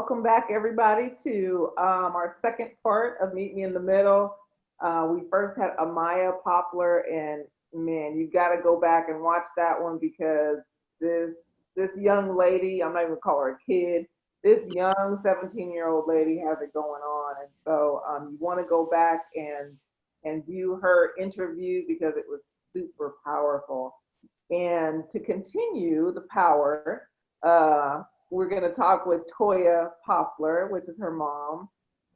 welcome back everybody to our second part of Meet Me in the Middle. We first had Amaya Poplar, and man, you got to go back and watch that one because this young lady, I'm not even gonna call her a kid, this young 17-year-old lady has it going on, and so you want to go back and view her interview because it was super powerful. And to continue the power, we're going to talk with Toya Poplar, which is her mom.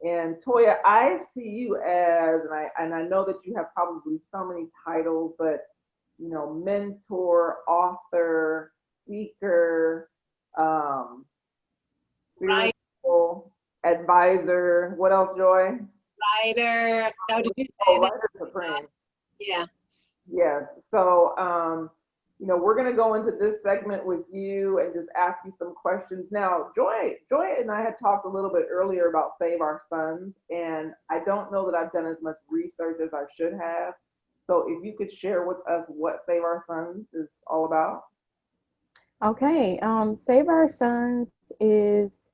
And Toya, I see you as, and I know that you have probably so many titles, but mentor, author, speaker, Right. spiritual advisor. What else, Joy? Writer. Oh, did you Oh, say that? writer supreme. Yeah. Yes. So, we're going to go into this segment with you and just ask you some questions. Now, Joy and I had talked a little bit earlier about Save Our Sons, and I don't know that I've done as much research as I should have. So if you could share with us what Save Our Sons is all about. Okay, Save Our Sons is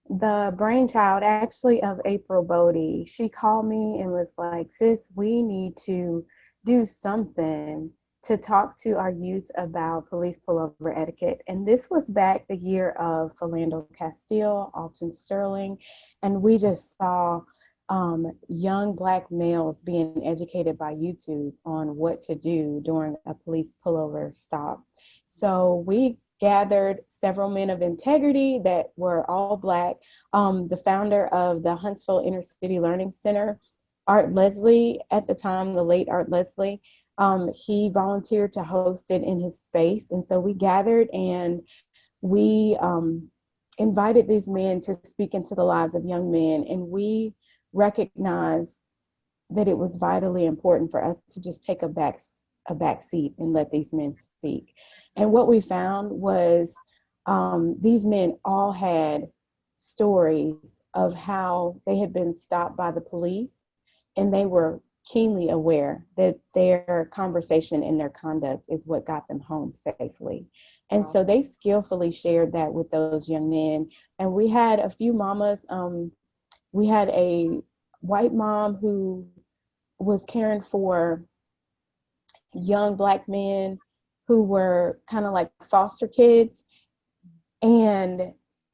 the brainchild actually of April Boddie. She called me and was like, sis, we need to do something to talk to our youth about police pullover etiquette. And this was back the year of Philando Castile, Alton Sterling, and we just saw young Black males being educated by YouTube on what to do during a police pullover stop. So we gathered several men of integrity that were all Black. The founder of the Huntsville Inner City Learning Center, Art Leslie, at the time, the late Art Leslie, he volunteered to host it in his space. And so we gathered and we invited these men to speak into the lives of young men. And we recognized that it was vitally important for us to just take a back seat and let these men speak. And what we found was these men all had stories of how they had been stopped by the police, and they were keenly aware that their conversation and their conduct is what got them home safely. And so they skillfully shared that with those young men. And we had a few mamas. We had a white mom who was caring for young Black men who were kind of like foster kids. And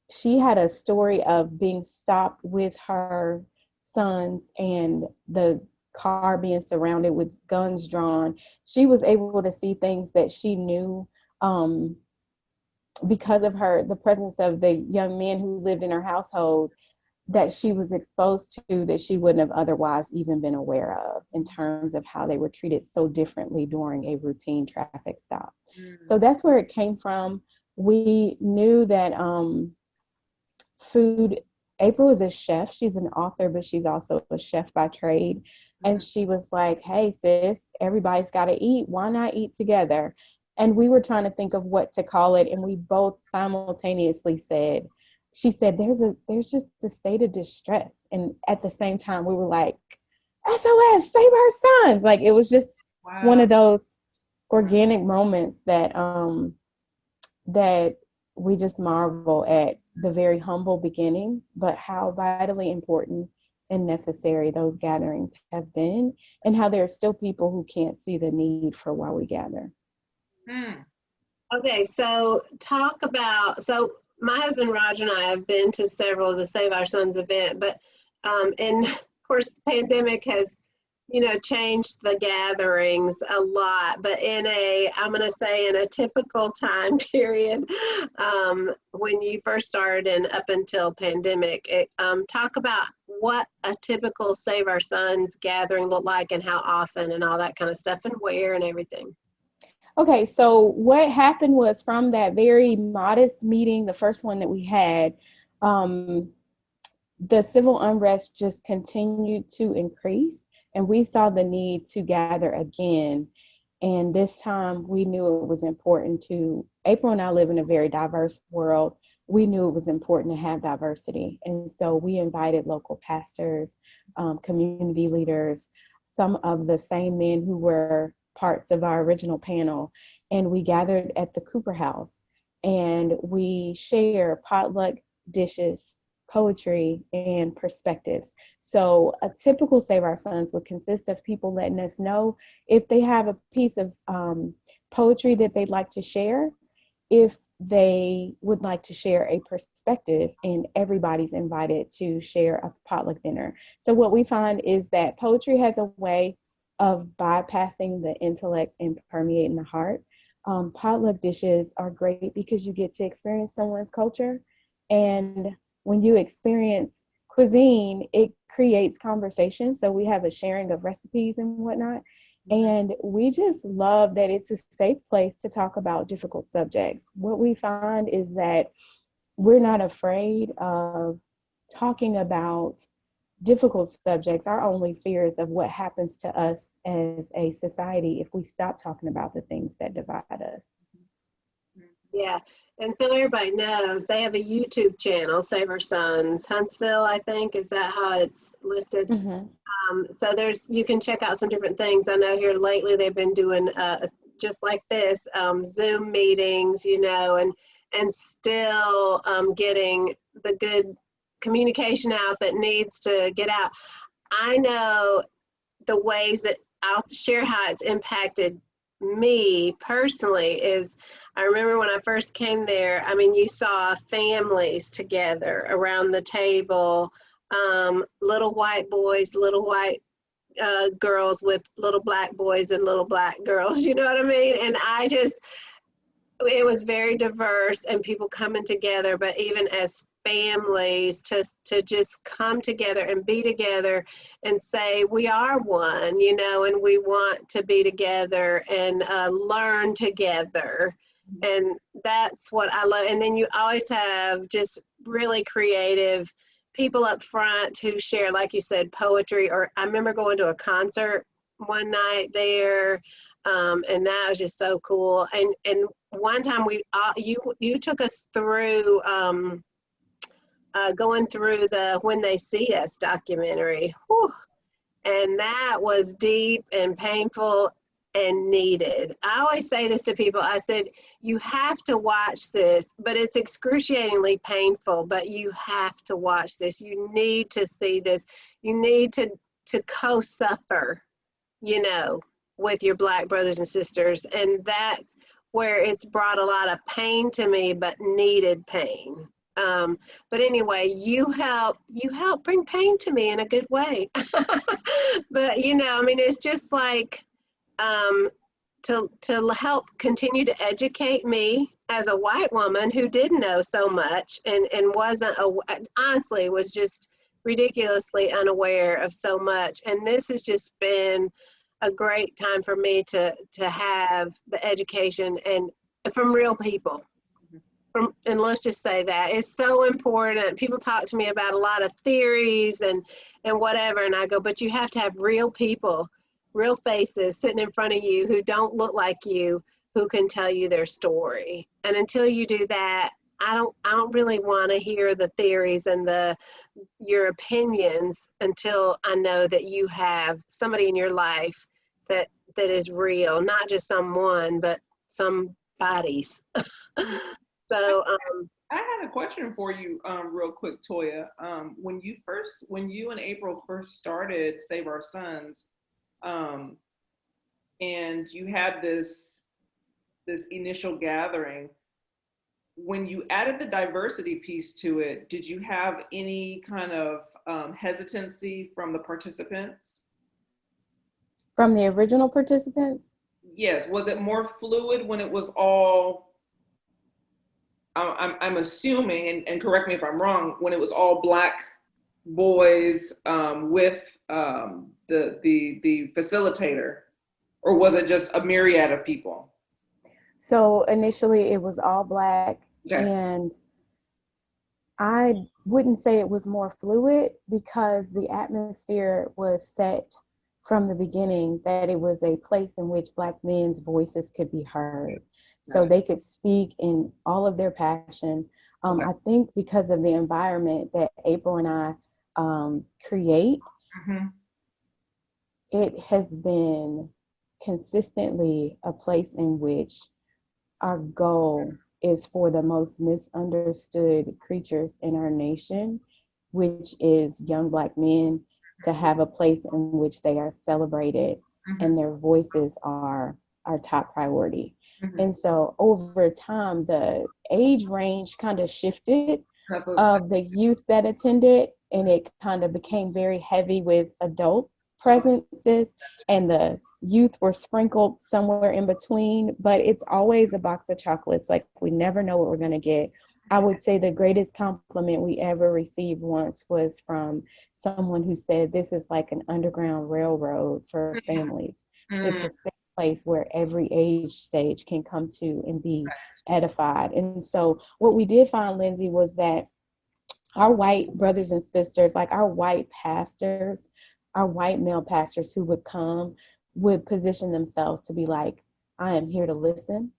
she had a story of being stopped with her sons and the car being surrounded with guns drawn. She was able to see things that she knew because of the presence of the young men who lived in her household, that she was exposed to, that she wouldn't have otherwise even been aware of, in terms of how they were treated so differently during a routine traffic stop. So that's where it came from. We knew that food, April is a chef. She's an author, but she's also a chef by trade. And she was like, hey, sis, everybody's got to eat. Why not eat together? And we were trying to think of what to call it. And we both simultaneously said, she said, there's just a state of distress. And at the same time, we were like, SOS, save our sons. Like, it was just one of those organic moments that that we just marvel at the very humble beginnings, but how vitally important and necessary those gatherings have been, and how there are still people who can't see the need for why we gather. Okay, so my husband Roger and I have been to several of the Save Our Sons event, but and of course the pandemic has changed the gatherings a lot, but I'm going to say in a typical time period, when you first started and up until pandemic, talk about what a typical Save Our Sons gathering looked like and how often and all that kind of stuff and where and everything. Okay, so what happened was, from that very modest meeting, the first one that we had, the civil unrest just continued to increase, and we saw the need to gather again. And this time we knew it was important April and I live in a very diverse world. We knew it was important to have diversity. And so we invited local pastors, community leaders, some of the same men who were parts of our original panel, and we gathered at the Cooper House, and we share potluck dishes, poetry, and perspectives. So a typical Save Our Sons would consist of people letting us know if they have a piece of poetry that they'd like to share, if they would like to share a perspective, and everybody's invited to share a potluck dinner. So what we find is that poetry has a way of bypassing the intellect and permeating the heart. Potluck dishes are great because you get to experience someone's culture. And when you experience cuisine, it creates conversation. So we have a sharing of recipes and whatnot. And we just love that it's a safe place to talk about difficult subjects. What we find is that we're not afraid of talking about difficult subjects. Our only fear is of what happens to us as a society if we stop talking about the things that divide us. Yeah. And so everybody knows they have a YouTube channel, Save Our Sons Huntsville, I think. Is that how it's listed? Mm-hmm. So you can check out some different things. I know here lately they've been doing just like this, Zoom meetings, and still getting the good communication out that needs to get out. I know the ways that I'll share how it's impacted me personally is, I remember when I first came there, I mean, you saw families together around the table, little white boys, little white girls with little black boys and little black girls, you know what I mean? And it was very diverse and people coming together, but even as families to just come together and be together and say we are one, and we want to be together and learn together. And that's what I love. And then you always have just really creative people up front who share, like you said, poetry. Or I remember going to a concert one night there, and that was just so cool. And one time you took us through going through the When They See Us documentary. Whew. And that was deep and painful and needed. I always say this to people. I said, you have to watch this, but it's excruciatingly painful, but you have to watch this. You need to see this. You need to co-suffer, with your Black brothers and sisters. And that's where it's brought a lot of pain to me, but needed pain. But anyway, you help bring pain to me in a good way. But it's just like to help continue to educate me as a white woman who didn't know so much and wasn't honestly was just ridiculously unaware of so much. And this has just been a great time for me to have the education and from real people. And let's just say that it's so important. People talk to me about a lot of theories and whatever, and I go, but you have to have real people, real faces sitting in front of you who don't look like you, who can tell you their story. And until you do that, I don't really want to hear the theories and your opinions until I know that you have somebody in your life that is real, not just someone, but some bodies. So I had a question for you, real quick, Toya. When you and April first started Save Our Sons, and you had this initial gathering, when you added the diversity piece to it, did you have any kind of hesitancy from the participants? From the original participants? Yes. Was it more fluid when it was all, I'm assuming, and correct me if I'm wrong, when it was all Black boys with the facilitator, or was it just a myriad of people? So initially it was all Black, Okay. and I wouldn't say it was more fluid because the atmosphere was set from the beginning that it was a place in which Black men's voices could be heard. So they could speak in all of their passion. I think because of the environment that April and I create, it has been consistently a place in which our goal is for the most misunderstood creatures in our nation, which is young Black men, to have a place in which they are celebrated and their voices are our top priority. And so over time, the age range kind of shifted of the youth that attended, and it kind of became very heavy with adult presences, and the youth were sprinkled somewhere in between, but it's always a box of chocolates. Like, we never know what we're going to get. I would say the greatest compliment we ever received once was from someone who said, this is like an underground railroad for families. It's a safe place where every age stage can come to and be edified. And so what we did find, Lindsay, was that our white brothers and sisters, like our white pastors, our white male pastors who would come, would position themselves to be like, I am here to listen,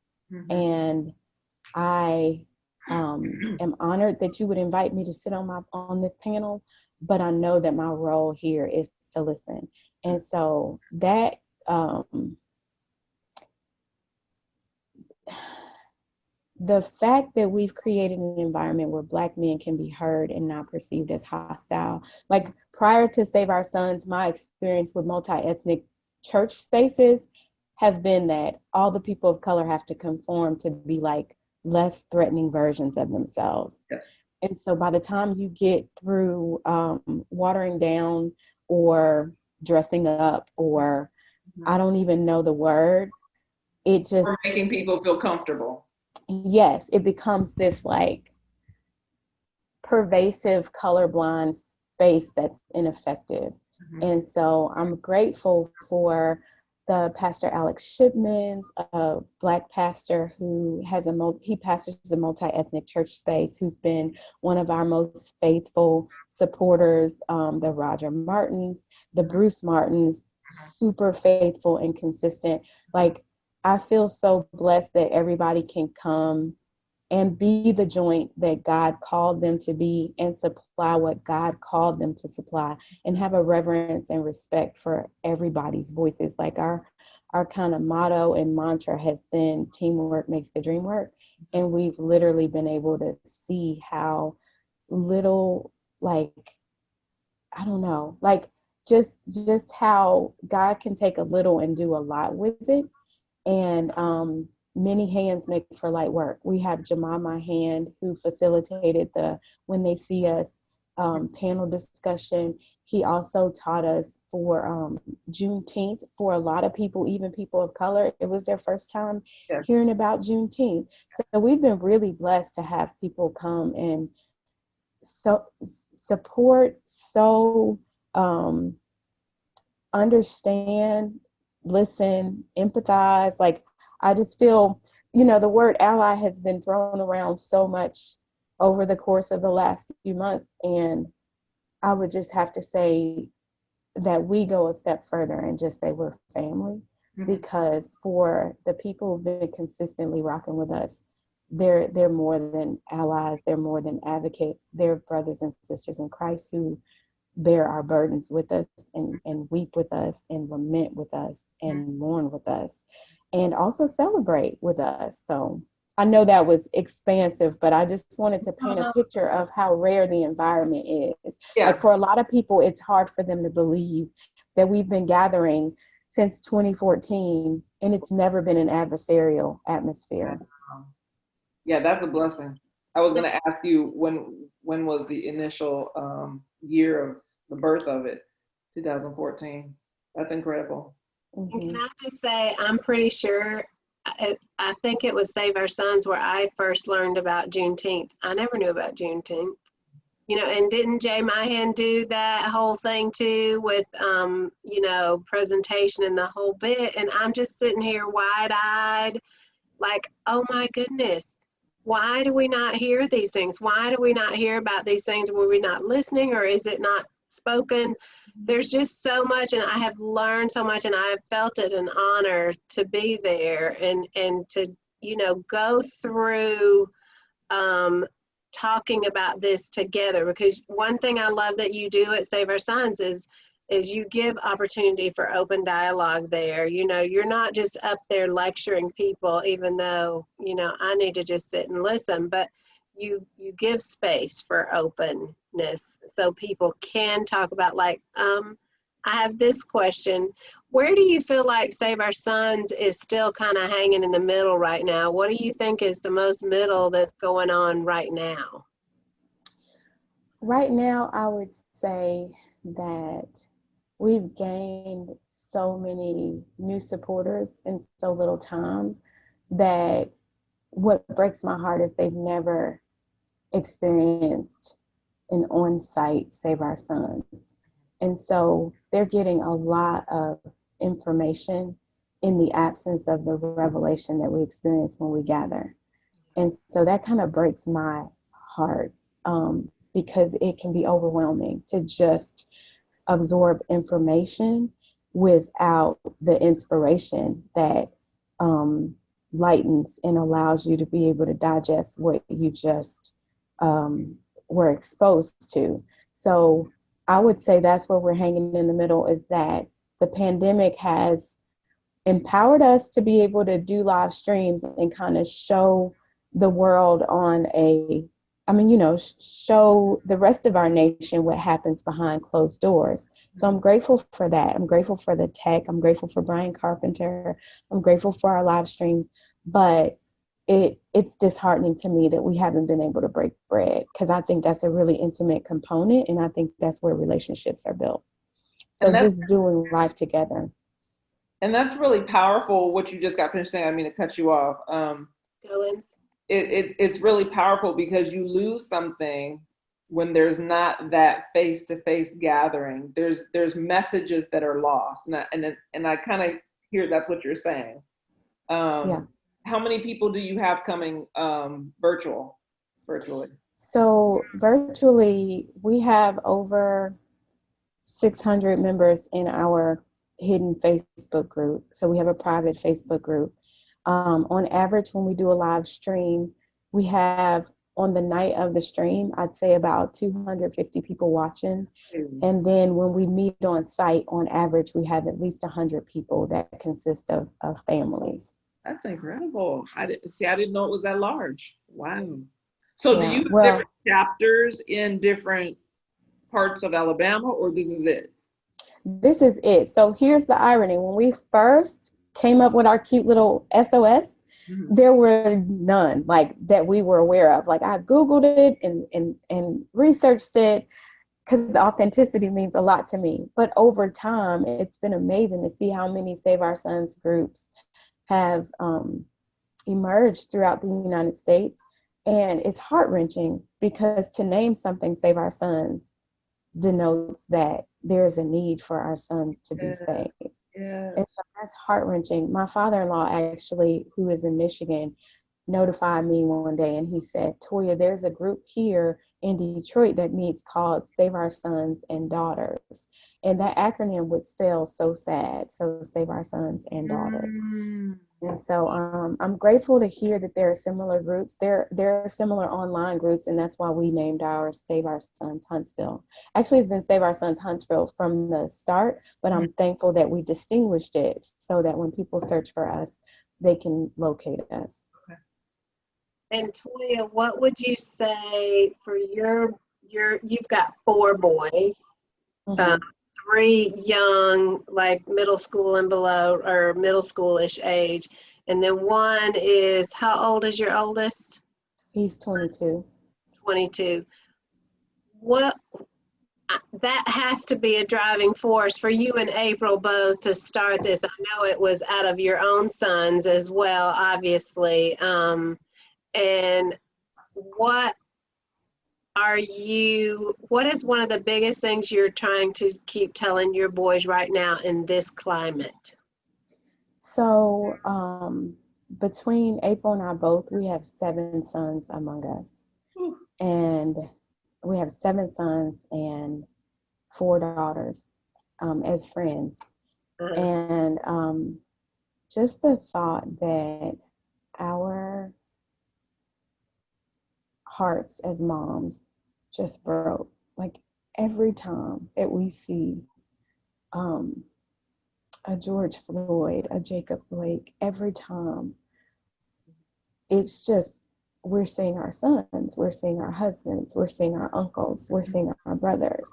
and I am honored that you would invite me to sit on this panel, but I know that my role here is to listen. And so that the fact that we've created an environment where Black men can be heard and not perceived as hostile. Like, prior to Save Our Sons, my experience with multi-ethnic church spaces have been that all the people of color have to conform to be like less threatening versions of themselves. Yes. And so by the time you get through watering down or dressing up, or I don't even know the word, it just— Or making people feel comfortable. Yes, it becomes this like pervasive colorblind space that's ineffective. And so I'm grateful for the Pastor Alex Shipman's, a Black pastor who has he pastors a multi-ethnic church space, who's been one of our most faithful supporters, the Roger Martins, the Bruce Martins, super faithful and consistent. Like, I feel so blessed that everybody can come and be the joint that God called them to be, and supply what God called them to supply, and have a reverence and respect for everybody's voices. Like, our kind of motto and mantra has been teamwork makes the dream work. And we've literally been able to see how little, like, I don't know, like just how God can take a little and do a lot with it. And many hands make for light work. We have Jemima Hand, who facilitated the When They See Us panel discussion. He also taught us for Juneteenth. For a lot of people, even people of color, it was their first time hearing about Juneteenth. So we've been really blessed to have people come and support, understand, listen, empathize. Like, I just feel, the word ally has been thrown around so much over the course of the last few months. And I would just have to say that we go a step further and just say we're family, because for the people who've been consistently rocking with us, they're more than allies, they're more than advocates, they're brothers and sisters in Christ who bear our burdens with us, and weep with us, and lament with us, and mourn with us, and also celebrate with us. So I know that was expansive, but I just wanted to paint a picture of how rare the environment is. Like, for a lot of people, it's hard for them to believe that we've been gathering since 2014, and it's never been an adversarial atmosphere. Yeah, that's a blessing. I was going to ask you, when was the initial year of the birth of it? 2014. That's incredible. Can I just say, I'm pretty sure, I think it was Save Our Sons where I first learned about Juneteenth. I never knew about Juneteenth. And didn't Jay Myhan do that whole thing too with, presentation and the whole bit? And I'm just sitting here wide-eyed, like, oh my goodness. Why do we not hear these things? Why do we not hear about these things? Were we not listening, or is it not spoken? There's just so much, and I have learned so much, and I have felt it an honor to be there and to, go through talking about this together. Because one thing I love that you do at Save Our Sons is is you give opportunity for open dialogue there. You know, you're not just up there lecturing people, even though, you know, I need to just sit and listen, but you give space for openness so people can talk about, like, I have this question. Where do you feel like Save Our Sons is still kind of hanging in the middle right now? What do you think is the most middle that's going on right now? Right now, I would say that we've gained so many new supporters in so little time that what breaks my heart is they've never experienced an on-site Save Our Sons. And so they're getting a lot of information in the absence of the revelation that we experience when we gather. And so that kind of breaks my heart, because it can be overwhelming to just absorb information without the inspiration that lightens and allows you to be able to digest what you just were exposed to. So I would say that's where we're hanging in the middle, is that the pandemic has empowered us to be able to do live streams and kind of show the world on a, show the rest of our nation what happens behind closed doors. So I'm grateful for that. I'm grateful for the tech. I'm grateful for Brian Carpenter. I'm grateful for our live streams. But it's disheartening to me that we haven't been able to break bread, because I think that's a really intimate component, and I think that's where relationships are built. So just doing life together. And that's really powerful, what you just got finished saying. I mean to cut you off. It's really powerful because you lose something when there's not that face-to-face gathering. There's messages that are lost, and I kind of hear that's what you're saying. Yeah. How many people do you have coming virtually? So virtually, we have over 600 members in our hidden Facebook group. So we have a private Facebook group. On average, when we do a live stream, we have, on the night of the stream, I'd say about 250 people watching. And then when we meet on site, on average, we have at least 100 people that consist of families. That's incredible. I didn't know it was that large. Wow. So do you have different chapters in different parts of Alabama, or this is it? This is it. So here's the irony. When we first came up with our cute little SOS, there were none like that we were aware of. Like, I Googled it and researched it, because authenticity means a lot to me. But over time, it's been amazing to see how many Save Our Sons groups have emerged throughout the United States. And it's heart-wrenching, because to name something Save Our Sons denotes that there's a need for our sons to be saved. Yes. And so that's heart-wrenching. My father-in-law, actually, who is in Michigan, notified me one day, and he said, Toya, there's a group here in Detroit that meets called Save Our Sons and Daughters. And that acronym would spell so sad. So Save Our Sons and Daughters. And so I'm grateful to hear that there are similar groups. There are similar online groups, and that's why we named ours Save Our Sons Huntsville. Actually, it's been Save Our Sons Huntsville from the start, but I'm thankful that we distinguished it so that when people search for us, they can locate us. And Toya, what would you say for you've got 4 boys, 3 young, like middle school and below, or middle school-ish age, and then 1 is, how old is your oldest? He's 22. 22. That has to be a driving force for you and April both to start this. I know it was out of your own sons as well, obviously. And what is one of the biggest things you're trying to keep telling your boys right now in this climate? So between April and I both, we have 7 sons among us. And we have 7 sons and 4 daughters as friends. And just the thought that our hearts as moms just broke, like every time that we see a George Floyd, a Jacob Blake, every time, it's just, we're seeing our sons, we're seeing our husbands, we're seeing our uncles, we're seeing our brothers,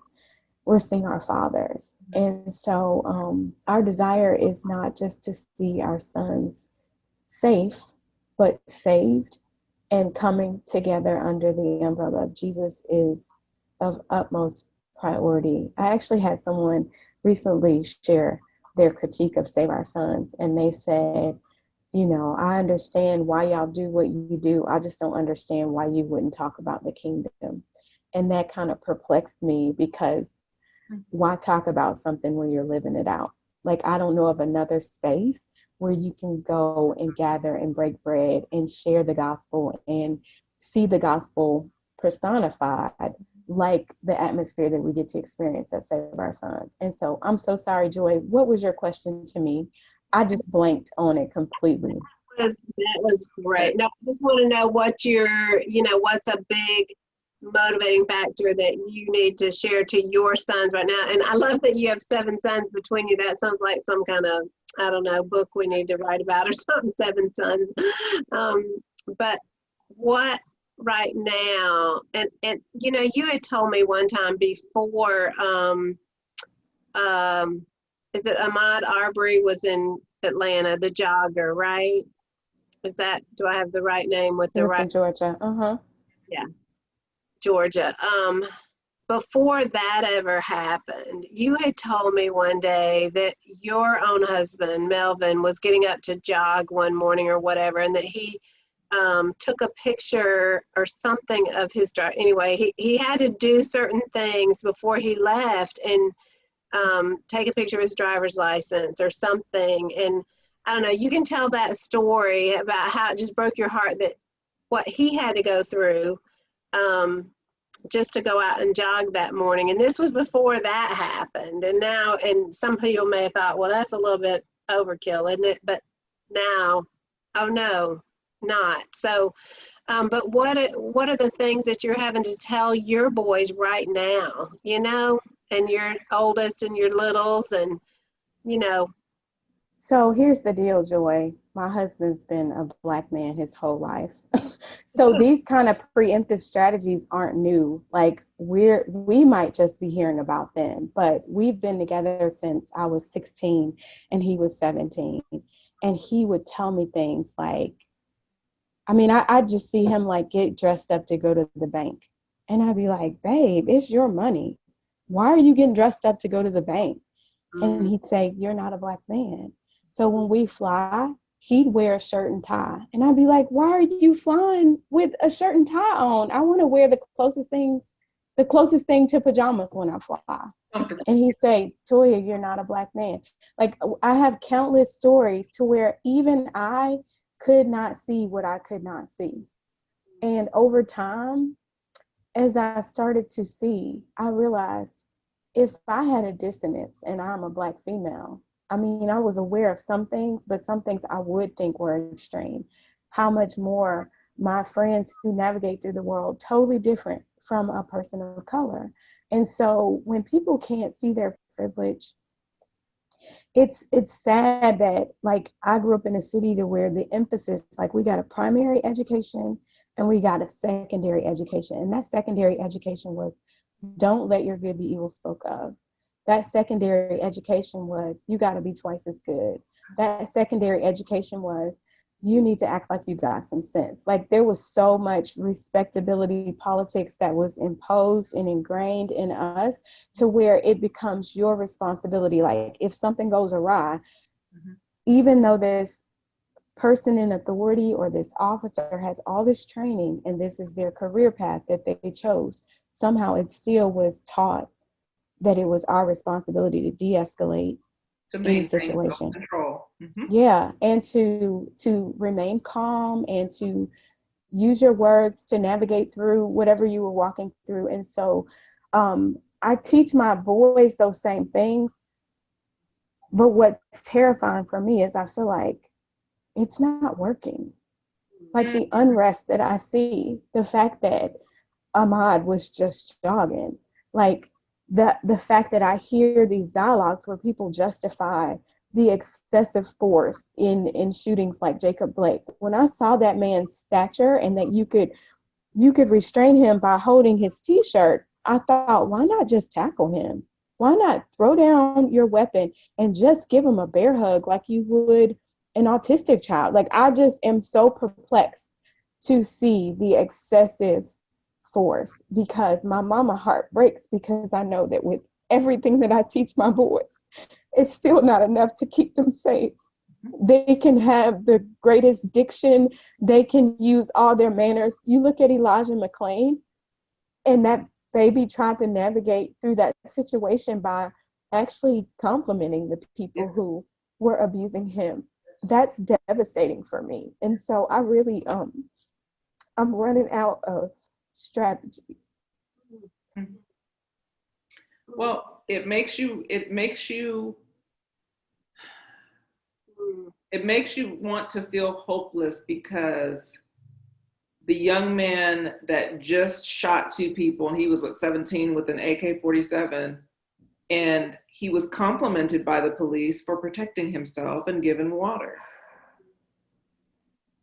we're seeing our fathers. And so our desire is not just to see our sons safe, but saved and coming together under the umbrella of Jesus is of utmost priority. I actually had someone recently share their critique of Save Our Sons, and they said, you know, I understand why y'all do what you do. I just don't understand why you wouldn't talk about the kingdom. And that kind of perplexed me, because why talk about something when you're living it out? Like, I don't know of another space where you can go and gather and break bread and share the gospel and see the gospel personified like the atmosphere that we get to experience at Save Our Sons. And so I'm so sorry, Joy. What was your question to me? I just blanked on it completely. That was great. No, I just want to know what what's a big motivating factor that you need to share to your sons right now. And I love that you have 7 sons between you. That sounds like some kind of, I don't know, book we need to write about or something, 7 sons. But what right now, and you had told me one time before, is it Ahmaud Arbery was in Atlanta, the jogger, right? Do I have the right name with the right? Georgia. Yeah, Georgia. Before that ever happened, you had told me one day that your own husband, Melvin, was getting up to jog one morning or whatever, and that he took a picture or something of his drive. Anyway, he had to do certain things before he left, and take a picture of his driver's license or something. And I don't know, you can tell that story about how it just broke your heart, that what he had to go through just to go out and jog that morning. And this was before that happened. And now, and some people may have thought, well, that's a little bit overkill, isn't it? But now, oh no, not. So, but what are the things that you're having to tell your boys right now, and your oldest and your littles, and So here's the deal, Joy. My husband's been a Black man his whole life. So these kind of preemptive strategies aren't new. Like, we might just be hearing about them, but we've been together since I was 16 and he was 17. And he would tell me things like, I just see him like get dressed up to go to the bank. And I'd be like, babe, it's your money. Why are you getting dressed up to go to the bank? And he'd say, you're not a Black man. So when we fly, he'd wear a shirt and tie. And I'd be like, why are you flying with a shirt and tie on? I want to wear the closest thing to pajamas when I fly. And he'd say, Toya, you're not a Black man. Like, I have countless stories to where even I could not see what I could not see. And over time, as I started to see, I realized if I had a dissonance and I'm a Black female, I was aware of some things, but some things I would think were extreme. How much more my friends who navigate through the world totally different from a person of color. And so when people can't see their privilege, it's sad that, like, I grew up in a city to where the emphasis, like, we got a primary education and we got a secondary education. And that secondary education was, don't let your good be evil spoke of. That secondary education was, you got to be twice as good. That secondary education was, you need to act like you got some sense. Like, there was so much respectability politics that was imposed and ingrained in us to where it becomes your responsibility. Like, if something goes awry, even though this person in authority or this officer has all this training and this is their career path that they chose, somehow it still was taught that it was our responsibility to de-escalate any situation. Control. Yeah, and to remain calm and to use your words to navigate through whatever you were walking through. And so I teach my boys those same things. But what's terrifying for me is I feel like it's not working. Like, the unrest that I see, the fact that Ahmaud was just jogging, like, the fact that I hear these dialogues where people justify the excessive force in shootings like Jacob Blake. When I saw that man's stature and that you could restrain him by holding his t-shirt, I thought, why not just tackle him? Why not throw down your weapon and just give him a bear hug like you would an autistic child? Like, I just am so perplexed to see the excessive force, because my mama heart breaks, because I know that with everything that I teach my boys, it's still not enough to keep them safe. They can have the greatest diction. They can use all their manners. You look at Elijah McClain, and that baby tried to navigate through that situation by actually complimenting the people who were abusing him. That's devastating for me. And so I really, I'm running out of strategies. Well, it makes you want to feel hopeless, because the young man that just shot 2 people, and he was 17 with an AK-47, and he was complimented by the police for protecting himself and given water.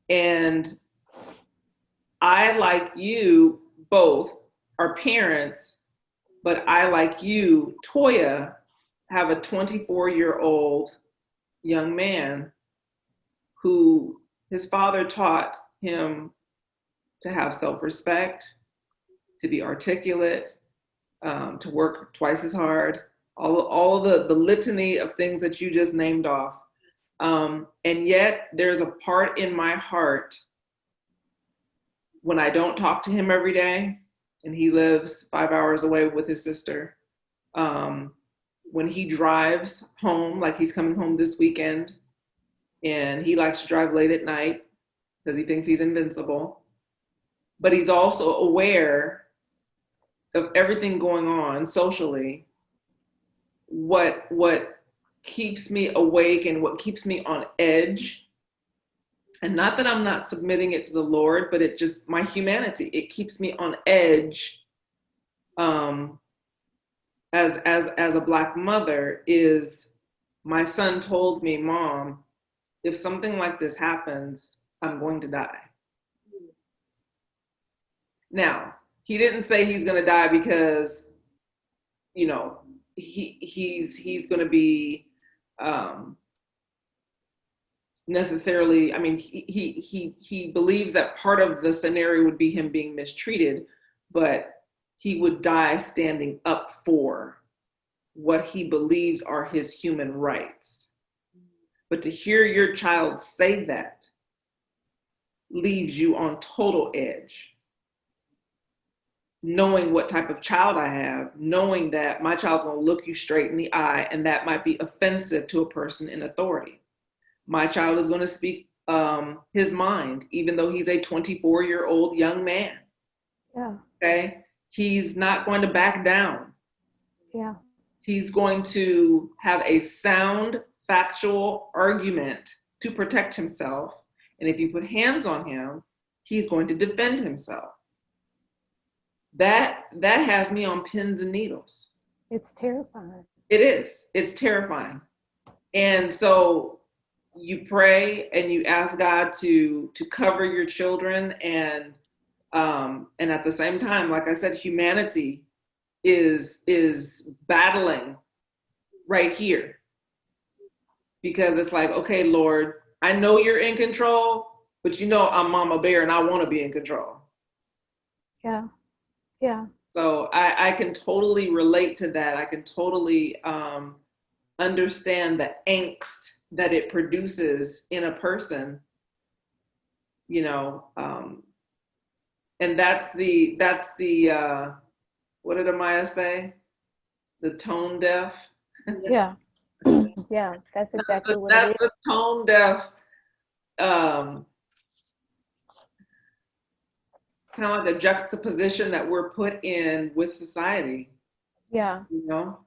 And I, like you, both are parents, but I, like you, Toya, have a 24-year-old young man who his father taught him to have self-respect, to be articulate, to work twice as hard, all of the litany of things that you just named off. And yet there's a part in my heart when I don't talk to him every day, and he lives 5 hours away with his sister. When he drives home, like he's coming home this weekend, and he likes to drive late at night because he thinks he's invincible, but he's also aware of everything going on socially. What keeps me awake and what keeps me on edge, and not that I'm not submitting it to the Lord, but it just, my humanity, it keeps me on edge as a Black mother, is my son told me, Mom, if something like this happens, I'm going to die. Now, he didn't say he's going to die because, you know, he's going to be necessarily, I mean, he believes that part of the scenario would be him being mistreated, but he would die standing up for what he believes are his human rights. But to hear your child say that leaves you on total edge. Knowing what type of child I have, knowing that my child's gonna look you straight in the eye, and that might be offensive to a person in authority. My child is gonna speak his mind, even though he's a 24-year-old young man. Yeah. Okay? He's not going to back down. Yeah. He's going to have a sound, factual argument to protect himself. And if you put hands on him, he's going to defend himself. That has me on pins and needles. It's terrifying. It is. It's terrifying. And so you pray and you ask God to cover your children, and at the same time, like I said, humanity is battling right here, because it's like, okay, Lord, I know you're in control, but you know I'm Mama Bear and I want to be in control. Yeah. Yeah. So I can totally relate to that. I can totally understand the angst that it produces in a person, you know, and that's the what did Amaya say? The tone deaf. Yeah. Yeah, that's exactly what That's it is. the tone deaf, kind of like a juxtaposition that we're put in with society. Yeah. You know,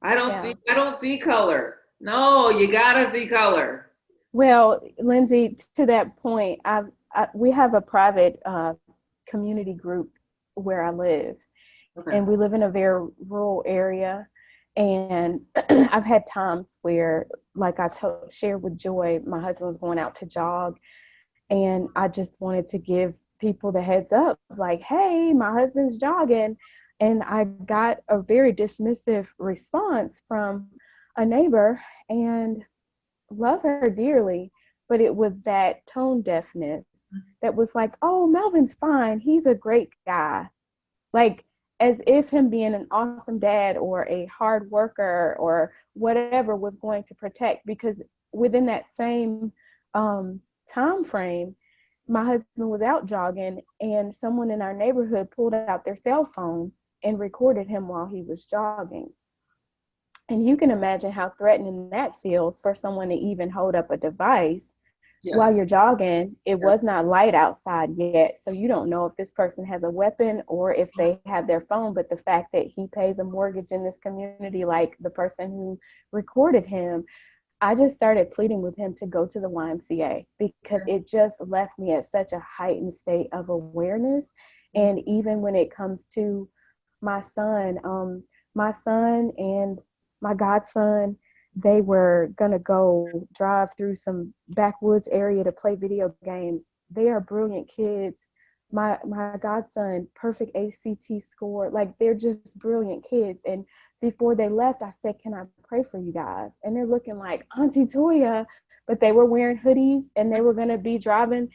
I don't see color. No, you gotta see color. Well, Lindsay, to that point, we have a private community group where I live, Okay. And we live in a very rural area. And I've had times where, like I shared with Joy, my husband was going out to jog, and I just wanted to give people the heads up, like, hey, my husband's jogging. And I got a very dismissive response from a neighbor, and love her dearly, but it was that tone deafness that was like, oh, Melvin's fine. He's a great guy. Like, as if him being an awesome dad or a hard worker or whatever was going to protect, because within that same time frame, my husband was out jogging and someone in our neighborhood pulled out their cell phone and recorded him while he was jogging. And you can imagine how threatening that feels for someone to even hold up a device. Yes. While you're jogging. It was not light outside yet, so you don't know if this person has a weapon or if they have their phone. But the fact that he pays a mortgage in this community, like the person who recorded him, I just started pleading with him to go to the YMCA, because it just left me at such a heightened state of awareness. And even when it comes to my son and my godson, they were gonna go drive through some backwoods area to play video games. They are brilliant kids. My godson, perfect ACT score. Like, they're just brilliant kids. And before they left, I said, can I pray for you guys? And they're looking like Auntie Toya, but they were wearing hoodies and they were gonna be driving.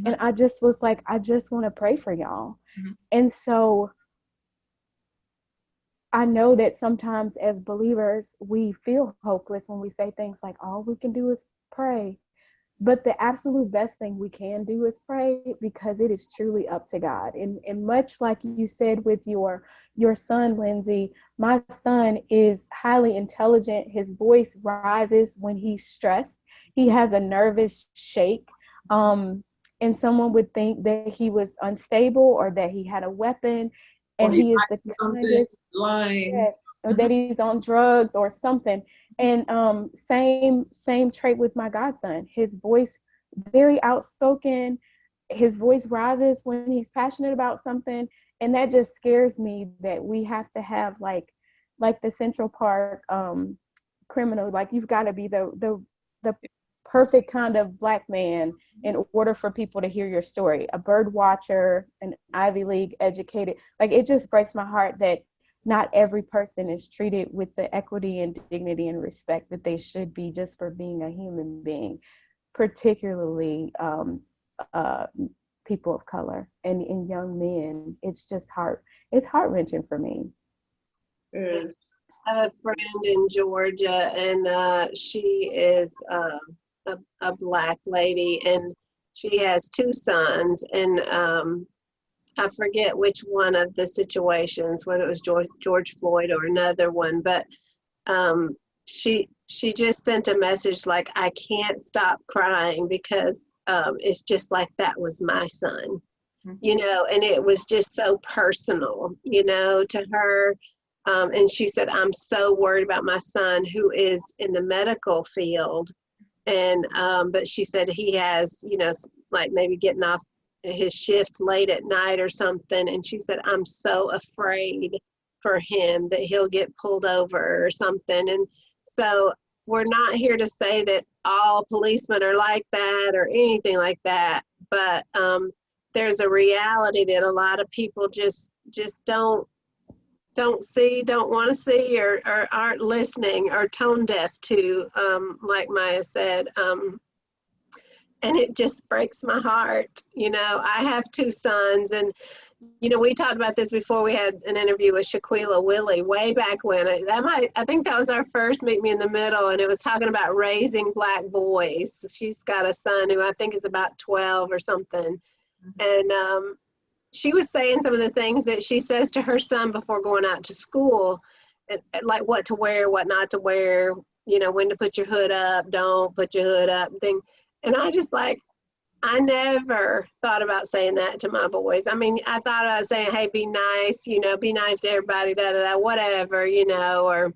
And I just was like, I just want to pray for y'all. And so I know that sometimes as believers, we feel hopeless when we say things like, all we can do is pray. But the absolute best thing we can do is pray, because it is truly up to God. And much like you said with your son, Lindsay, my son is highly intelligent. His voice rises when he's stressed. He has a nervous shake. And someone would think that he was unstable or that he had a weapon. And he is the kindest, lying, or that he's on drugs or something. And same trait with my godson. His voice, very outspoken. His voice rises when he's passionate about something, and that just scares me that we have to have like the Central Park criminal. Like, you've got to be the perfect kind of Black man in order for people to hear your story. A bird watcher, an Ivy League educated. Like, it just breaks my heart that not every person is treated with the equity and dignity and respect that they should be, just for being a human being, particularly people of color and young men. It's just heart-wrenching for me. I have a friend in Georgia, and she is a Black lady, and she has two sons, and I forget which one of the situations, whether it was George Floyd or another one, but she just sent a message like, I can't stop crying because it's just like that was my son, you know, and it was just so personal, you know, to her. And she said, I'm so worried about my son, who is in the medical field. And but she said he has, you know, like maybe getting off his shift late at night or something. And she said, I'm so afraid for him that he'll get pulled over or something. And so we're not here to say that all policemen are like that or anything like that. But there's a reality that a lot of people just don't see, don't want to see, or aren't listening, or tone deaf to, like Maya said. And it just breaks my heart. You know, I have two sons, and, you know, we talked about this before. We had an interview with Shaquila Willie way back when. I think that was our first Meet Me in the Middle, and it was talking about raising Black boys. She's got a son who I think is about 12 or something. And she was saying some of the things that she says to her son before going out to school, and like what to wear, what not to wear, you know, when to put your hood up, don't put your hood up, thing. And I just like, I never thought about saying that to my boys. I mean, I thought about saying, hey, be nice, you know, be nice to everybody, whatever, you know,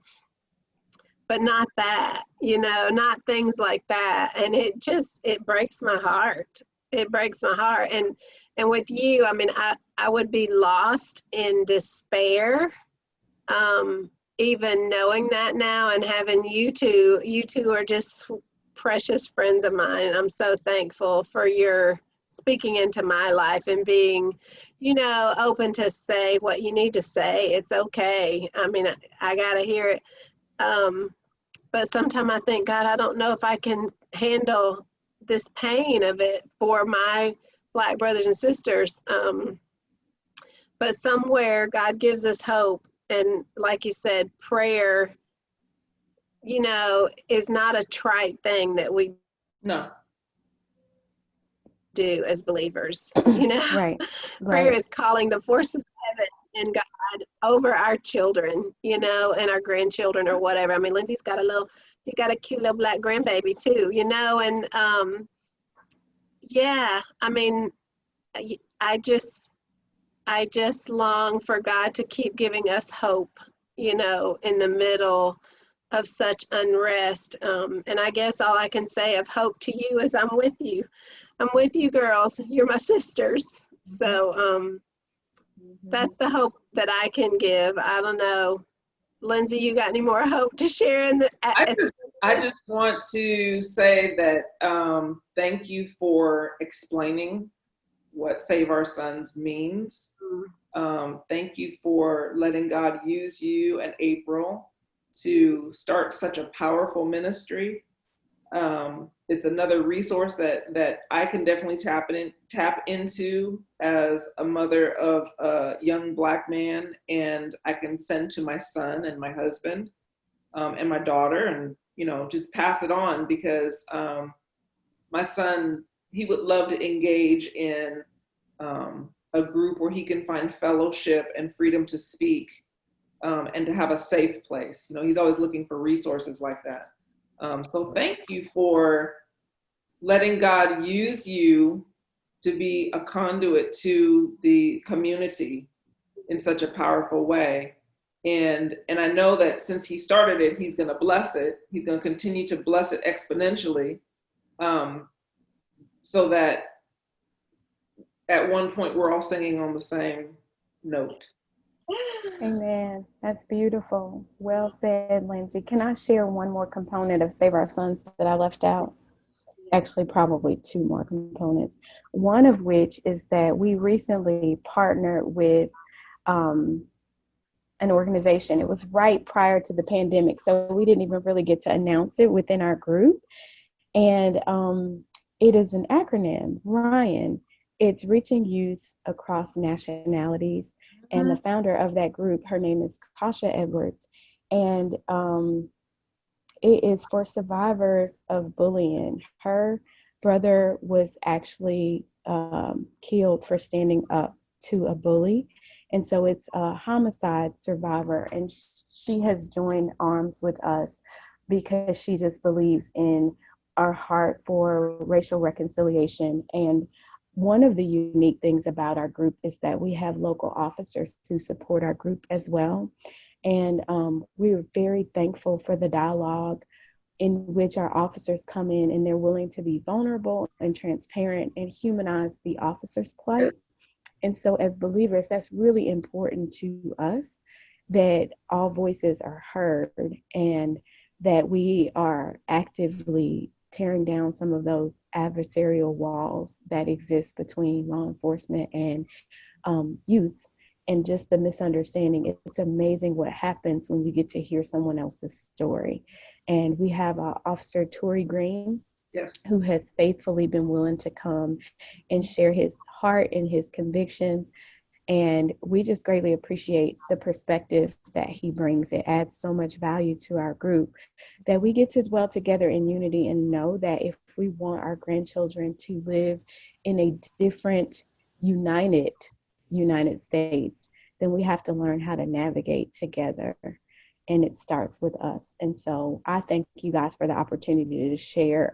but not that, you know, not things like that. And it breaks my heart. It breaks my heart. And And with you, I mean, I would be lost in despair, even knowing that now, and having you two are just precious friends of mine. And I'm so thankful for your speaking into my life and being, open to say what you need to say. It's okay. I mean, I got to hear it. But sometimes I think, God, I don't know if I can handle this pain of it for my Black brothers and sisters. But somewhere God gives us hope. And like you said, prayer, is not a trite thing that we do as believers. Right. Prayer is calling the forces of heaven and God over our children, and our grandchildren or whatever. I mean, Lindsay's got a cute little Black grandbaby too, and yeah, I mean, I just long for God to keep giving us hope, in the middle of such unrest. And I guess all I can say of hope to you is I'm with you. I'm with you, girls. You're my sisters. So that's the hope that I can give. I don't know. Lindsay, you got any more hope to share? I just want to say that thank you for explaining what Save Our Sons means. Thank you for letting God use you and April to start such a powerful ministry. It's another resource that I can definitely tap into as a mother of a young Black man, and I can send to my son and my husband and my daughter, and just pass it on, because my son, he would love to engage in a group where he can find fellowship and freedom to speak, and to have a safe place. He's always looking for resources like that. So thank you for letting God use you to be a conduit to the community in such a powerful way. And I know that since he started it, he's going to bless it. He's going to continue to bless it exponentially, so that at one point we're all singing on the same note. Amen. That's beautiful. Well said, Lindsay. Can I share one more component of Save Our Sons that I left out? Actually, probably two more components. One of which is that we recently partnered with an organization. It was right prior to the pandemic, so we didn't even really get to announce it within our group. And it is an acronym, RYAN. It's Reaching Youth Across Nationalities. And the founder of that group, her name is Kasha Edwards. And it is for survivors of bullying. Her brother was actually killed for standing up to a bully. And so it's a homicide survivor. And she has joined arms with us because she just believes in our heart for racial reconciliation. And one of the unique things about our group is that we have local officers who support our group as well. And we're very thankful for the dialogue in which our officers come in and they're willing to be vulnerable and transparent and humanize the officer's plight. And so as believers, that's really important to us, that all voices are heard and that we are actively tearing down some of those adversarial walls that exist between law enforcement and youth, and just the misunderstanding. It's amazing what happens when you get to hear someone else's story. And we have Officer Tory Green, yes, who has faithfully been willing to come and share his heart and his convictions. And we just greatly appreciate the perspective that he brings. It adds so much value to our group that we get to dwell together in unity and know that if we want our grandchildren to live in a different, united United States, then we have to learn how to navigate together. And it starts with us. And so I thank you guys for the opportunity to share.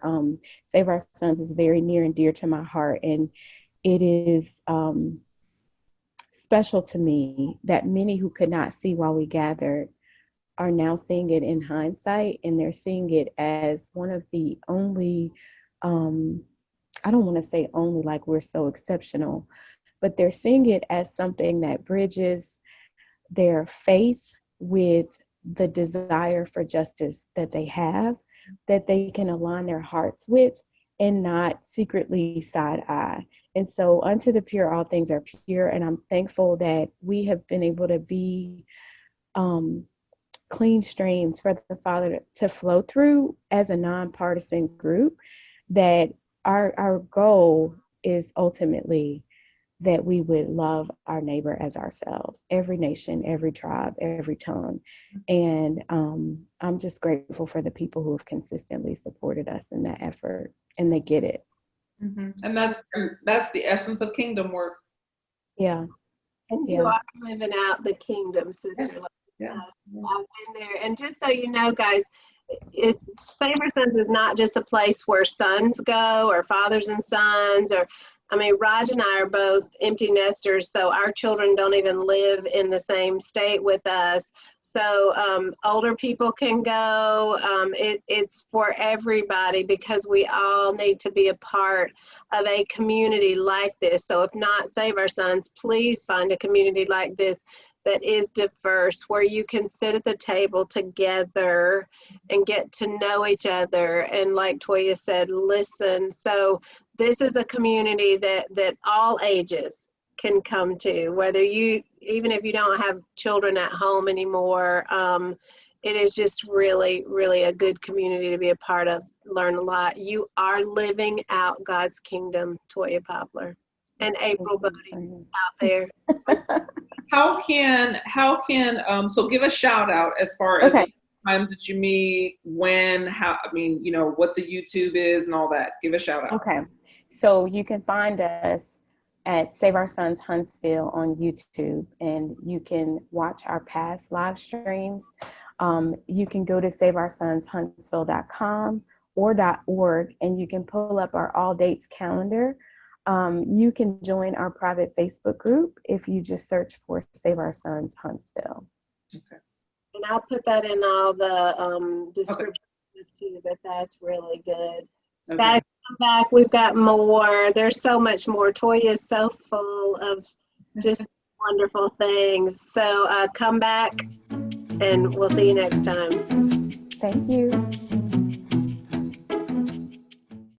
Save Our Sons is very near and dear to my heart. And it is special to me that many who could not see while we gathered are now seeing it in hindsight, and they're seeing it as one of the only, I don't want to say only like we're so exceptional, but they're seeing it as something that bridges their faith with the desire for justice that they have, that they can align their hearts with and not secretly side eye. And so unto the pure, all things are pure. And I'm thankful that we have been able to be clean streams for the Father to flow through as a nonpartisan group, that our goal is ultimately that we would love our neighbor as ourselves, every nation, every tribe, every tongue. And I'm just grateful for the people who have consistently supported us in that effort, and they get it. Mm-hmm. And that's the essence of kingdom work. Yeah. And you are living out the kingdom, sister. Yeah. I've been there. And just so you know, guys, Save Our Sons is not just a place where sons go, or fathers and sons, or Raj and I are both empty nesters, so our children don't even live in the same state with us. So older people can go. It's for everybody, because we all need to be a part of a community like this. So if not Save Our Sons, please find a community like this that is diverse, where you can sit at the table together and get to know each other. And like Toya said, listen. So this is a community that all ages can come to, whether even if you don't have children at home anymore. It is just really, really a good community to be a part of, learn a lot. You are living out God's kingdom, Toya Poplar and April Boddie out there. How can so give a shout out as far as times that you meet, when, how, what the YouTube is and all that. Give a shout out. Okay. So you can find us at Save Our Sons Huntsville on YouTube, and you can watch our past live streams. You can go to saveoursonshuntsville.com or .org, and you can pull up our all dates calendar. You can join our private Facebook group if you just search for Save Our Sons Huntsville. Okay. And I'll put that in all the descriptions too, but that's really good. Okay. Guys, come back. We've got more. There's so much more. Toya is so full of just wonderful things. So come back, and we'll see you next time. Thank you.